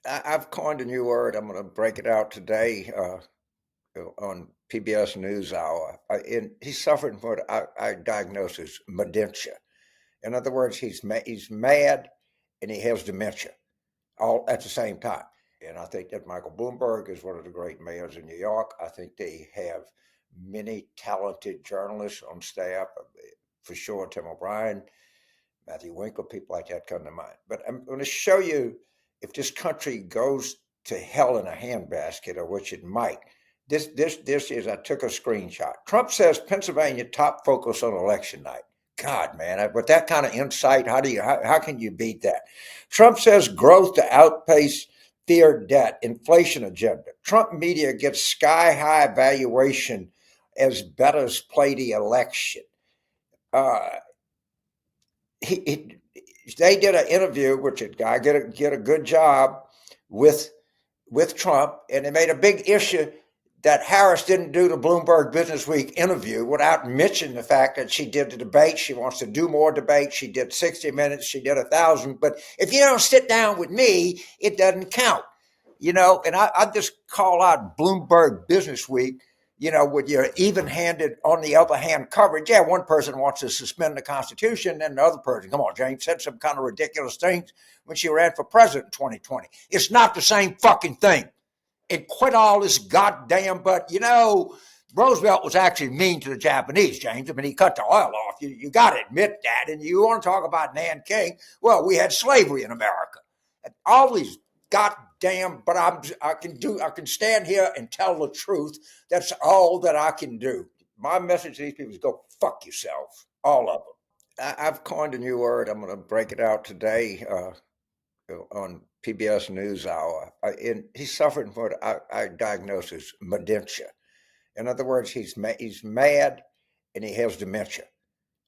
I've coined a new word. I'm going to break it out today on PBS NewsHour. And he's suffering from what I diagnose as dementia. In other words, he's mad and he has dementia all at the same time. And I think that Michael Bloomberg is one of the great mayors in New York. I think they have many talented journalists on staff, for sure. Tim O'Brien, Matthew Winkle, people like that come to mind. But I'm going to show you if this country goes to hell in a handbasket, or which it might. This is, I took a screenshot. Trump says Pennsylvania top focus on election night. God, man, with that kind of insight, how can you beat that? Trump says growth to outpace fear debt, inflation agenda. Trump media gets sky high valuation as bettors play the election. Uh, he they did an interview, which I get a good job with Trump, and they made a big issue that Harris didn't do the Bloomberg Business Week interview without mentioning the fact that she did the debate. She wants to do more debate. She did 60 Minutes. She did 1,000. But if you don't sit down with me, it doesn't count. And I just call out Bloomberg Business Week, with your even-handed, on the other hand coverage. Yeah, one person wants to suspend the Constitution, and the other person, come on, James, said some kind of ridiculous things when she ran for president in 2020. It's not the same fucking thing. And quit all this goddamn, but Roosevelt was actually mean to the Japanese, James. I mean, he cut the oil off. You got to admit that. And you want to talk about Nanking? Well, we had slavery in America. And all these goddamn, but I can stand here and tell the truth. That's all that I can do. My message to these people is go fuck yourself, all of them. I've coined a new word. I'm going to break it out today on PBS NewsHour. And he's suffering from what I diagnose as dementia. In other words, he's mad and he has dementia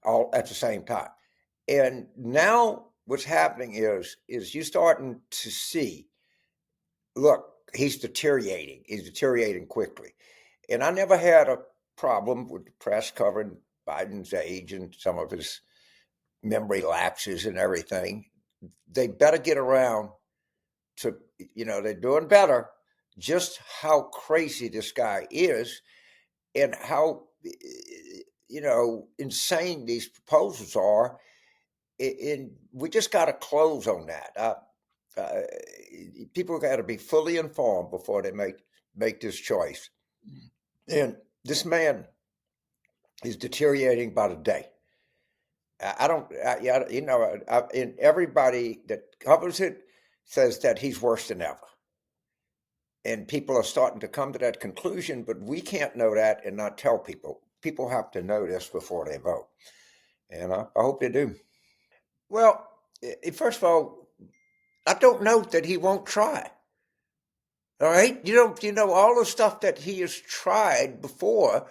all at the same time. And now what's happening is you starting to see, look, he's deteriorating. He's deteriorating quickly. And I never had a problem with the press covering Biden's age and some of his memory lapses and everything. They better get around to, they're doing better, just how crazy this guy is and how, insane these proposals are. And we just got to close on that. People got to be fully informed before they make this choice. And this man is deteriorating by the day. And everybody that covers it says that he's worse than ever. And people are starting to come to that conclusion, but we can't know that and not tell people. People have to know this before they vote. And I hope they do. Well, first of all, I don't know that he won't try. All right. All the stuff that he has tried before,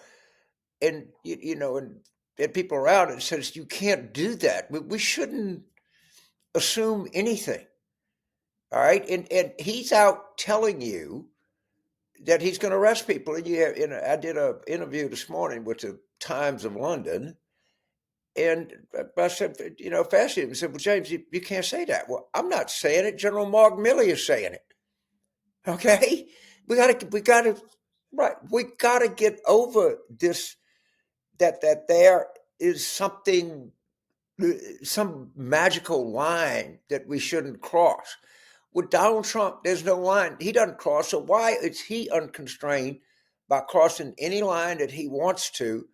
and, and people around it says, you can't do that. We shouldn't assume anything. All right. And he's out telling you that he's going to arrest people. And I did an interview this morning with the Times of London, and I said, fascinating. I said, well, James, you can't say that. Well, I'm not saying it. General Mark Milley is saying it. Okay, we got to get over this. That there is some magical line that we shouldn't cross. With Donald Trump, there's no line he doesn't cross. So why is he unconstrained by crossing any line that he wants to?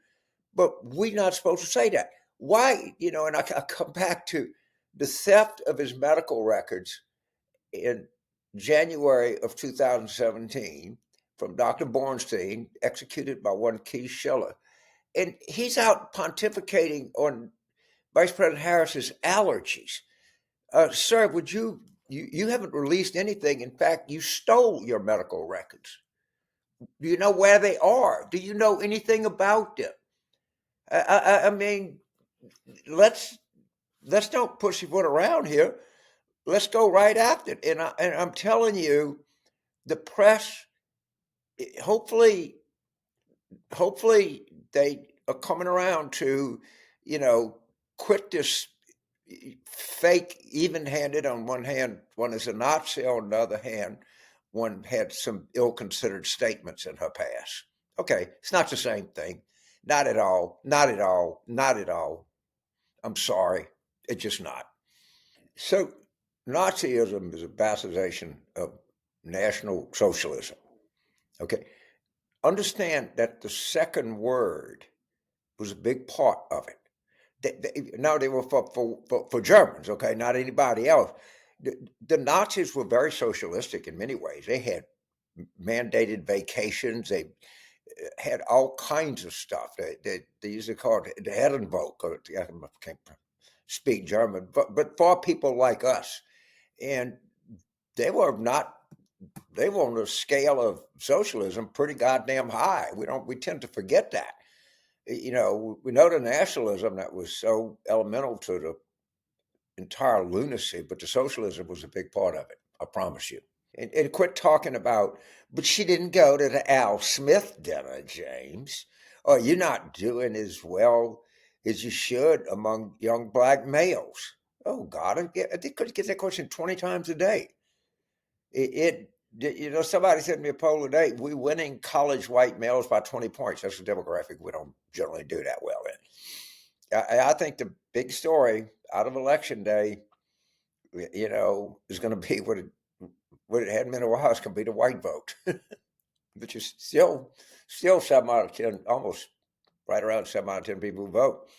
But we're not supposed to say that. Why? And I come back to the theft of his medical records in January of 2017 from Dr. Bornstein, executed by one Keith Schiller. And he's out pontificating on Vice President Harris's allergies. Sir, would you haven't released anything. In fact, you stole your medical records. Do you know where they are? Do you know anything about them? I mean, let's don't pussyfoot around here. Let's go right after it. And I'm telling you, the press, hopefully they are coming around to, quit this fake, even-handed on one hand. One is a Nazi. On the other hand, one had some ill-considered statements in her past. Okay, it's not the same thing. Not at all. Not at all. Not at all. I'm sorry. It's just not. So Nazism is a bastardization of National Socialism. Okay. Understand that the second word was a big part of it. Now they were for Germans, okay, not anybody else. The Nazis were very socialistic in many ways. They had mandated vacations. They had all kinds of stuff. They used to call it the Herrenvolk. I can't speak German, but for people like us, and they were not. They were on a scale of socialism pretty goddamn high. We tend to forget that. We know the nationalism that was so elemental to the entire lunacy, but the socialism was a big part of it. I promise you. And quit talking about, but she didn't go to the Al Smith dinner, James. Or you're not doing as well as you should among young black males. Oh God, I could get that question 20 times a day. Somebody sent me a poll today. We winning college white males by 20 points. That's a demographic we don't generally do that well in. I think the big story out of election day, is going to be what it hadn't been a while. It's going to be the white vote, which is still 7 out of 10, almost right around 7 out of 10 people who vote.